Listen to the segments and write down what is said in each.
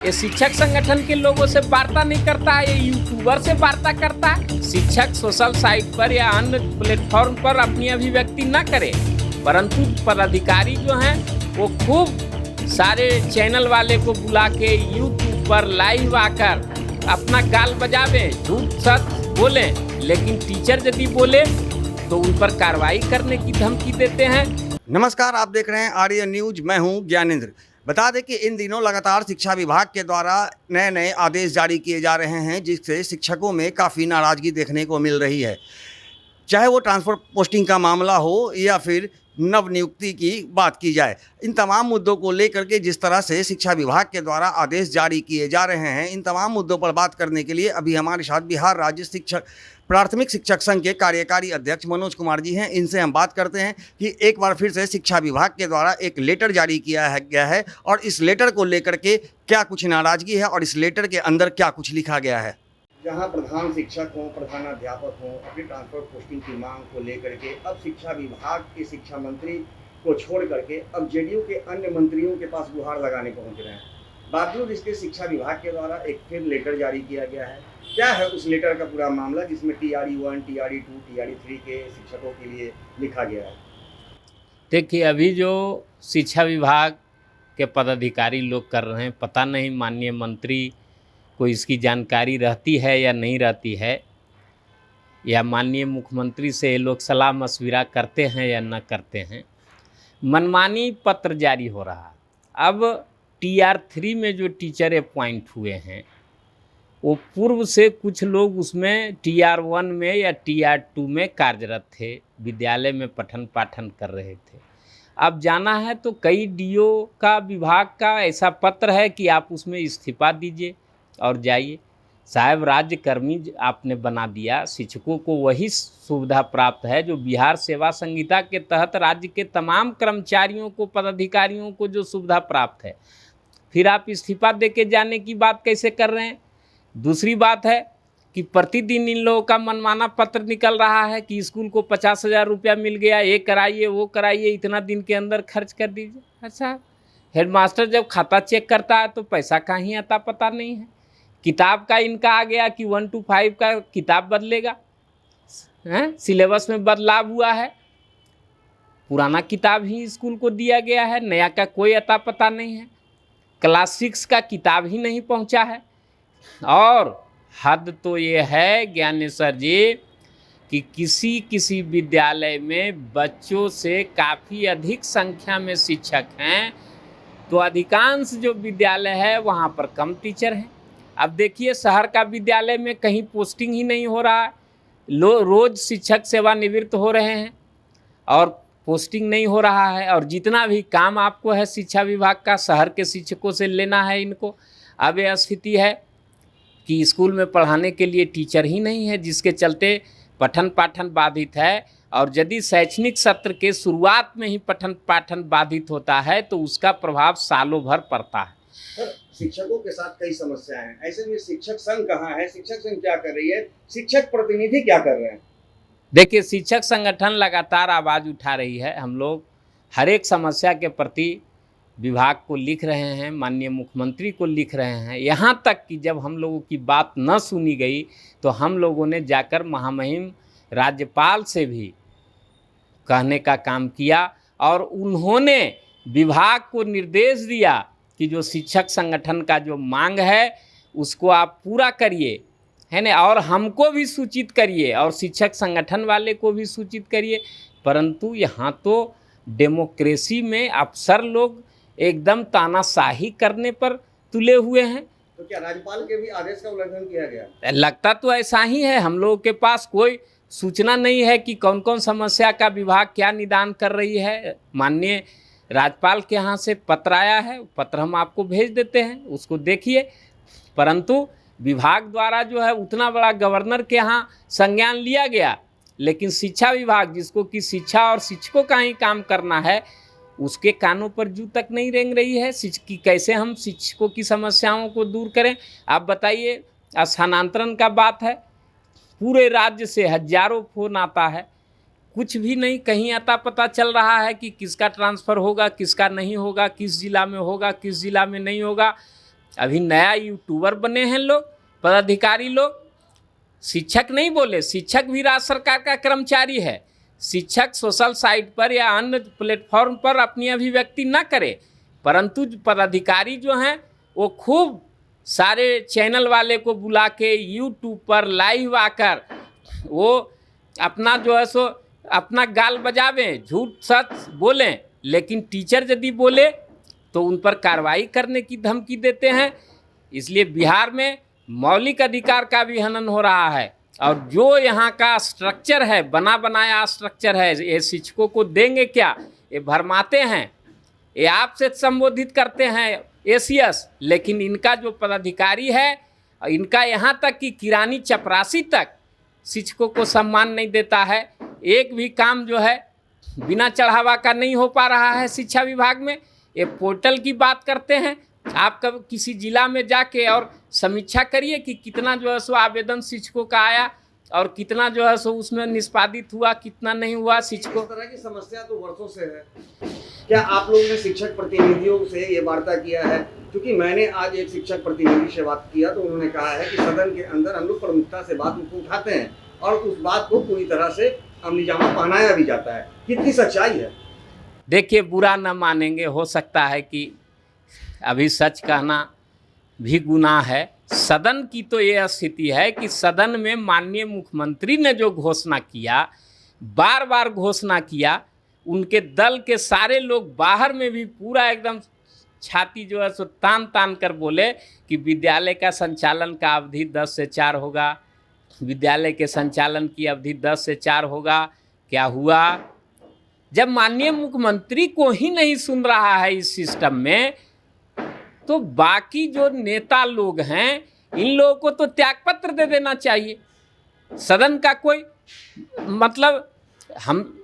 ये शिक्षक संगठन के लोगों से वार्ता नहीं करता है, ये यूट्यूबर से वार्ता करता है। शिक्षक सोशल साइट पर या अन्य प्लेटफॉर्म पर अपनी अभिव्यक्ति न करे, परंतु पदाधिकारी जो हैं वो खूब सारे चैनल वाले को बुला के यूट्यूब पर लाइव आकर अपना गाल बजावे, झूठ सच बोले, लेकिन टीचर यदि बोले तो उन पर कार्रवाई करने की धमकी देते हैं। नमस्कार, आप देख रहे हैं आर्य न्यूज। मैं हूं ज्ञानेंद्र। बता दें कि इन दिनों लगातार शिक्षा विभाग के द्वारा नए नए आदेश जारी किए जा रहे हैं, जिससे शिक्षकों में काफ़ी नाराज़गी देखने को मिल रही है। चाहे वो ट्रांसफ़र पोस्टिंग का मामला हो या फिर नव नियुक्ति की बात की जाए, इन तमाम मुद्दों को लेकर के जिस तरह से शिक्षा विभाग के द्वारा आदेश जारी किए जा रहे हैं, इन तमाम मुद्दों पर बात करने के लिए अभी हमारे साथ बिहार राज्य शिक्षक प्राथमिक शिक्षक संघ के कार्यकारी अध्यक्ष मनोज कुमार जी हैं। इनसे हम बात करते हैं कि एक बार फिर से शिक्षा विभाग के द्वारा एक लेटर जारी किया गया है और इस लेटर को लेकर के क्या कुछ नाराज़गी है और इस लेटर के अंदर क्या कुछ लिखा गया है। जहां प्रधान शिक्षक हों, प्रधानाध्यापक हों, अपनी ट्रांसफर पोस्टिंग की मांग को लेकर के अब शिक्षा विभाग के शिक्षा मंत्री को छोड़ करके अब जेडीयू के अन्य मंत्रियों के पास गुहार लगाने पहुंच रहे हैं। बावजूद इसके शिक्षा विभाग के द्वारा एक फिर लेटर जारी किया गया है। क्या है उस लेटर का पूरा मामला, जिसमें TRE1, TRE2, TRE3 के शिक्षकों के लिए लिखा गया है? देखिए, अभी जो शिक्षा विभाग के पदाधिकारी लोग कर रहे हैं, पता नहीं माननीय मंत्री को इसकी जानकारी रहती है या नहीं रहती है, या माननीय मुख्यमंत्री से ये लोग सलाह मशविरा करते हैं या न करते हैं। मनमानी पत्र जारी हो रहा है। अब TR3 में जो टीचर अपॉइंट हुए हैं, वो पूर्व से कुछ लोग उसमें TR1 में या TR2 में कार्यरत थे, विद्यालय में पठन पाठन कर रहे थे। अब जाना है तो कई DO का विभाग का ऐसा पत्र है कि आप उसमें इस्तीफा दीजिए और जाइए। साहब, राज्य कर्मी आपने बना दिया, शिक्षकों को वही सुविधा प्राप्त है जो बिहार सेवा संहिता के तहत राज्य के तमाम कर्मचारियों को, पदाधिकारियों को जो सुविधा प्राप्त है, फिर आप इस्तीफा दे के जाने की बात कैसे कर रहे हैं? दूसरी बात है कि प्रतिदिन इन लोगों का मनमाना पत्र निकल रहा है कि स्कूल को 50,000 रुपया मिल गया, ये कराइए वो कराइए, इतना दिन के अंदर खर्च कर दीजिए। अच्छा, हेडमास्टर जब खाता चेक करता है तो पैसा कहीं आता पता नहीं है। किताब का इनका आ गया कि 1 to 5 का किताब बदलेगा, हैं, सिलेबस में बदलाव हुआ है, पुराना किताब ही स्कूल को दिया गया है, नया का कोई अता पता नहीं है। क्लास 6 का किताब ही नहीं पहुंचा है। और हद तो ये है ज्ञानेश्वर जी कि किसी विद्यालय में बच्चों से काफ़ी अधिक संख्या में शिक्षक हैं, तो अधिकांश जो विद्यालय है वहाँ पर कम टीचर हैं। अब देखिए, शहर का विद्यालय में कहीं पोस्टिंग ही नहीं हो रहा है, रोज़ शिक्षक सेवानिवृत्त हो रहे हैं और पोस्टिंग नहीं हो रहा है। और जितना भी काम आपको है शिक्षा विभाग का, शहर के शिक्षकों से लेना है इनको। अब यह स्थिति है कि स्कूल में पढ़ाने के लिए टीचर ही नहीं है, जिसके चलते पठन पाठन बाधित है। और यदि शैक्षणिक सत्र के शुरुआत में ही पठन पाठन बाधित होता है तो उसका प्रभाव सालों भर पड़ता है। शिक्षकों के साथ कई समस्याएं हैं, ऐसे में शिक्षक संघ कहाँ है? शिक्षक संघ क्या कर रही है? शिक्षक प्रतिनिधि क्या कर रहे हैं? देखिए, शिक्षक संगठन लगातार आवाज़ उठा रही है। हम लोग हर एक समस्या के प्रति विभाग को लिख रहे हैं, माननीय मुख्यमंत्री को लिख रहे हैं। यहाँ तक कि जब हम लोगों की बात न सुनी गई तो हम लोगों ने जाकर महामहिम राज्यपाल से भी कहने का काम किया और उन्होंने विभाग को निर्देश दिया कि जो शिक्षक संगठन का जो मांग है उसको आप पूरा करिए, है ना, और हमको भी सूचित करिए और शिक्षक संगठन वाले को भी सूचित करिए। परंतु यहाँ तो डेमोक्रेसी में अफसर लोग एकदम तानाशाही करने पर तुले हुए हैं। तो क्या राज्यपाल के भी आदेश का उल्लंघन किया गया? लगता तो ऐसा ही है। हम लोगों के पास कोई सूचना नहीं है कि कौन कौन समस्या का विभाग क्या निदान कर रही है। माननीय राज्यपाल के यहाँ से पत्र आया है, पत्र हम आपको भेज देते हैं, उसको देखिए। परंतु विभाग द्वारा जो है उतना बड़ा गवर्नर के यहाँ संज्ञान लिया गया, लेकिन शिक्षा विभाग, जिसको कि शिक्षा और शिक्षकों का ही काम करना है, उसके कानों पर जू तक नहीं रेंग रही है कि कैसे हम शिक्षकों की समस्याओं को दूर करें। आप बताइए, स्थानांतरण का बात है, पूरे राज्य से हजारों फोन आता है, कुछ भी नहीं कहीं आता पता चल रहा है कि किसका ट्रांसफ़र होगा, किसका नहीं होगा, किस जिला में होगा, किस जिला में नहीं होगा। अभी नया यूट्यूबर बने हैं लोग, पदाधिकारी लोग। शिक्षक नहीं बोले, शिक्षक भी राज्य सरकार का कर्मचारी है। शिक्षक सोशल साइट पर या अन्य प्लेटफॉर्म पर अपनी अभिव्यक्ति न करे, परंतु पदाधिकारी जो हैं वो खूब सारे चैनल वाले को बुला के यूट्यूब पर लाइव आकर वो अपना जो है सो अपना गाल बजावें, झूठ सच बोलें, लेकिन टीचर यदि बोले तो उन पर कार्रवाई करने की धमकी देते हैं। इसलिए बिहार में मौलिक अधिकार का भी हनन हो रहा है, और जो यहाँ का स्ट्रक्चर है, बना बनाया स्ट्रक्चर है, ये शिक्षकों को देंगे क्या? ये भरमाते हैं, ये आपसे संबोधित करते हैं एसीएस, लेकिन इनका जो पदाधिकारी है, इनका यहाँ तक कि किरानी चपरासी तक शिक्षकों को सम्मान नहीं देता है। एक भी काम जो है बिना चढ़ावा का नहीं हो पा रहा है शिक्षा विभाग में। ये पोर्टल की बात करते हैं, आप कब किसी जिला में जाके और समीक्षा करिए कि कितना जो है सो आवेदन शिक्षकों का आया और कितना जो है सो उसमें निष्पादित हुआ, कितना नहीं हुआ। शिक्षकों इस तरह की समस्या तो वर्षों से है। क्या आप लोगों ने शिक्षक प्रतिनिधियों से ये वार्ता किया है? क्योंकि मैंने आज एक शिक्षक प्रतिनिधि से बात किया तो उन्होंने कहा है कि सदन के अंदर हम लोग प्रमुखता से बात उठाते हैं और उस बात को पूरी तरह से अमलीजामा पहनाया भी जाता है। कितनी सच्चाई है? देखिए, बुरा न मानेंगे, हो सकता है कि अभी सच कहना भी गुनाह है। सदन की तो ये स्थिति है कि सदन में माननीय मुख्यमंत्री ने जो घोषणा किया, बार बार घोषणा किया, उनके दल के सारे लोग बाहर में भी पूरा एकदम छाती जो है सो तान तान कर बोले कि विद्यालय का संचालन का अवधि 10 से 4 होगा, विद्यालय के संचालन की अवधि 10 से 4 होगा। क्या हुआ? जब माननीय मुख्यमंत्री को ही नहीं सुन रहा है इस सिस्टम में, तो बाकी जो नेता लोग हैं, इन लोगों को तो त्यागपत्र दे देना चाहिए। सदन का कोई मतलब, हम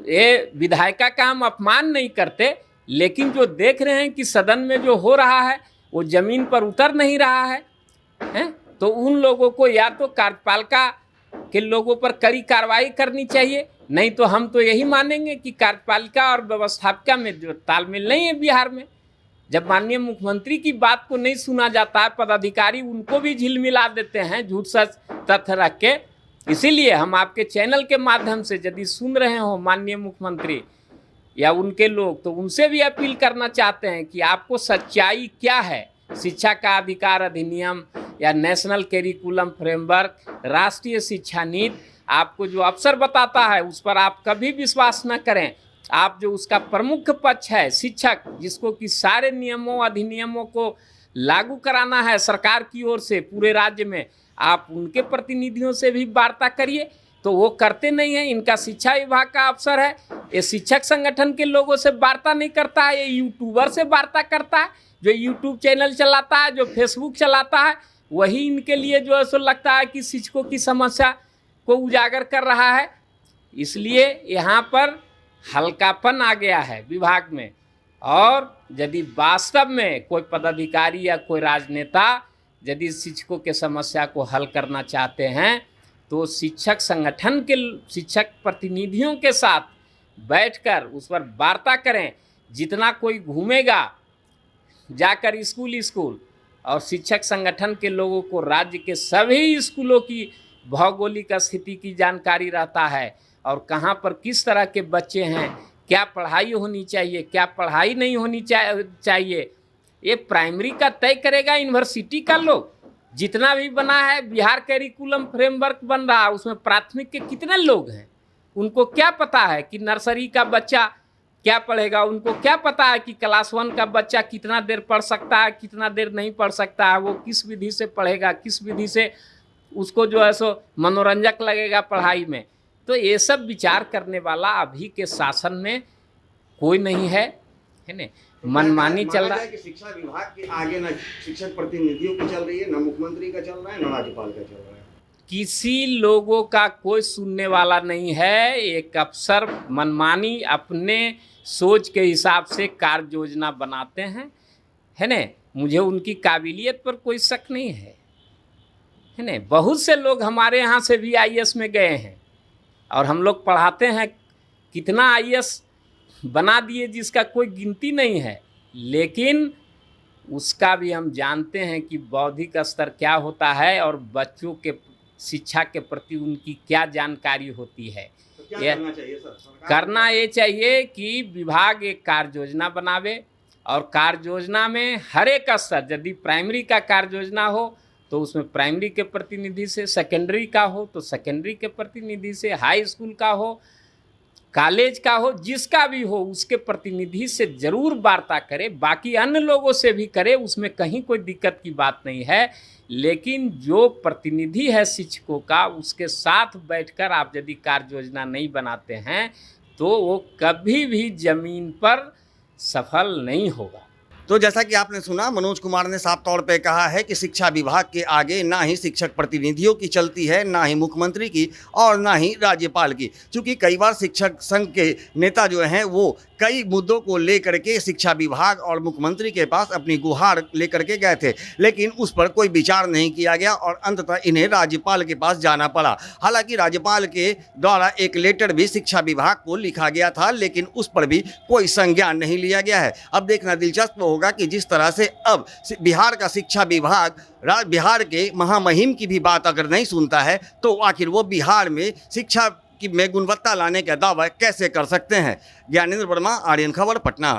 ये विधायिका का हम अपमान नहीं करते, लेकिन जो देख रहे हैं कि सदन में जो हो रहा है वो जमीन पर उतर नहीं रहा है, तो उन लोगों को या तो कार्यपालिका के लोगों पर कड़ी कार्रवाई करनी चाहिए, नहीं तो हम तो यही मानेंगे कि कार्यपालिका और व्यवस्थापिका में जो तालमेल नहीं है बिहार में। जब माननीय मुख्यमंत्री की बात को नहीं सुना जाता है, पदाधिकारी उनको भी झिलमिला देते हैं झूठ सच तथ्य रख के। इसीलिए हम आपके चैनल के माध्यम से यदि सुन रहे हो माननीय मुख्यमंत्री या उनके लोग, तो उनसे भी अपील करना चाहते हैं कि आपको सच्चाई क्या है। शिक्षा का अधिकार अधिनियम या नेशनल करिकुलम फ्रेमवर्क, राष्ट्रीय शिक्षा नीति आपको जो अवसर बताता है उस पर आप कभी विश्वास न करें। आप जो उसका प्रमुख पक्ष है शिक्षक, जिसको कि सारे नियमों अधिनियमों को लागू कराना है सरकार की ओर से पूरे राज्य में, आप उनके प्रतिनिधियों से भी वार्ता करिए, तो वो करते नहीं हैं। इनका शिक्षा विभाग का अफसर है, ये शिक्षक संगठन के लोगों से वार्ता नहीं करता है, ये यूट्यूबर से वार्ता करता है। जो यूट्यूब चैनल चलाता है, जो फेसबुक चलाता है, वही इनके लिए जो है सो लगता है कि शिक्षकों की समस्या को उजागर कर रहा है। इसलिए यहाँ पर हल्कापन आ गया है विभाग में, और यदि वास्तव में कोई पदाधिकारी या कोई राजनेता यदि शिक्षकों के समस्या को हल करना चाहते हैं, तो शिक्षक संगठन के शिक्षक प्रतिनिधियों के साथ बैठकर उस पर वार्ता करें। जितना कोई घूमेगा जाकर स्कूल और शिक्षक संगठन के लोगों को राज्य के सभी स्कूलों की भौगोलिक स्थिति की जानकारी रहता है, और कहाँ पर किस तरह के बच्चे हैं, क्या पढ़ाई होनी चाहिए, क्या पढ़ाई नहीं होनी चाहिए, ये प्राइमरी का तय करेगा यूनिवर्सिटी का लोग। जितना भी बना है बिहार करिकुलम फ्रेमवर्क बन रहा है, उसमें प्राथमिक के कितने लोग हैं, उनको क्या पता है कि नर्सरी का बच्चा क्या पढ़ेगा? उनको क्या पता है कि क्लास 1 का बच्चा कितना देर पढ़ सकता है, कितना देर नहीं पढ़ सकता है, वो किस विधि से पढ़ेगा, किस विधि से उसको जो है सो मनोरंजक लगेगा पढ़ाई में। तो ये सब विचार करने वाला अभी के शासन में कोई नहीं है ना। मनमानी चल रहा है कि शिक्षा विभाग के आगे न शिक्षक प्रतिनिधियों की चल रही है, न मुख्यमंत्री का चल रहा है, न राज्यपाल का चल रहा है। किसी लोगों का कोई सुनने वाला नहीं है। एक अफसर मनमानी अपने सोच के हिसाब से कार्य योजना बनाते हैं, है ना। मुझे उनकी काबिलियत पर कोई शक नहीं है ना। बहुत से लोग हमारे यहाँ से भी IAS में गए हैं और हम लोग पढ़ाते हैं, कितना IAS बना दिए जिसका कोई गिनती नहीं है, लेकिन उसका भी हम जानते हैं कि बौद्धिक स्तर क्या होता है और बच्चों के शिक्षा के प्रति उनकी क्या जानकारी होती है। तो क्या ये करना चाहिए सर? सरकार करना ये चाहिए कि विभाग एक कार्य योजना बनावे और कार्य योजना में हर एक स्तर, यदि प्राइमरी का कार्य योजना हो तो उसमें प्राइमरी के प्रतिनिधि से, सेकेंडरी का हो तो सेकेंडरी के प्रतिनिधि से, हाई स्कूल का हो, कॉलेज का हो, जिसका भी हो उसके प्रतिनिधि से जरूर वार्ता करे, बाकी अन्य लोगों से भी करे, उसमें कहीं कोई दिक्कत की बात नहीं है। लेकिन जो प्रतिनिधि है शिक्षकों का, उसके साथ बैठकर आप यदि कार्य योजना नहीं बनाते हैं तो वो कभी भी जमीन पर सफल नहीं होगा। तो जैसा कि आपने सुना, मनोज कुमार ने साफ तौर पे कहा है कि शिक्षा विभाग के आगे ना ही शिक्षक प्रतिनिधियों की चलती है, ना ही मुख्यमंत्री की और ना ही राज्यपाल की। क्योंकि कई बार शिक्षक संघ के नेता जो हैं वो कई मुद्दों को लेकर के शिक्षा विभाग और मुख्यमंत्री के पास अपनी गुहार लेकर के गए थे, लेकिन उस पर कोई विचार नहीं किया गया और अंततः इन्हें राज्यपाल के पास जाना पड़ा। हालांकि राज्यपाल के द्वारा एक लेटर भी शिक्षा विभाग को लिखा गया था, लेकिन उस पर भी कोई संज्ञान नहीं लिया गया है। अब देखना दिलचस्प होगा कि जिस तरह से अब बिहार का शिक्षा विभाग बिहार के महामहिम की भी बात अगर नहीं सुनता है तो आखिर वो बिहार में शिक्षा की में गुणवत्ता लाने का दावा कैसे कर सकते हैं। ज्ञानेंद्र वर्मा, आर्यन खबर, पटना।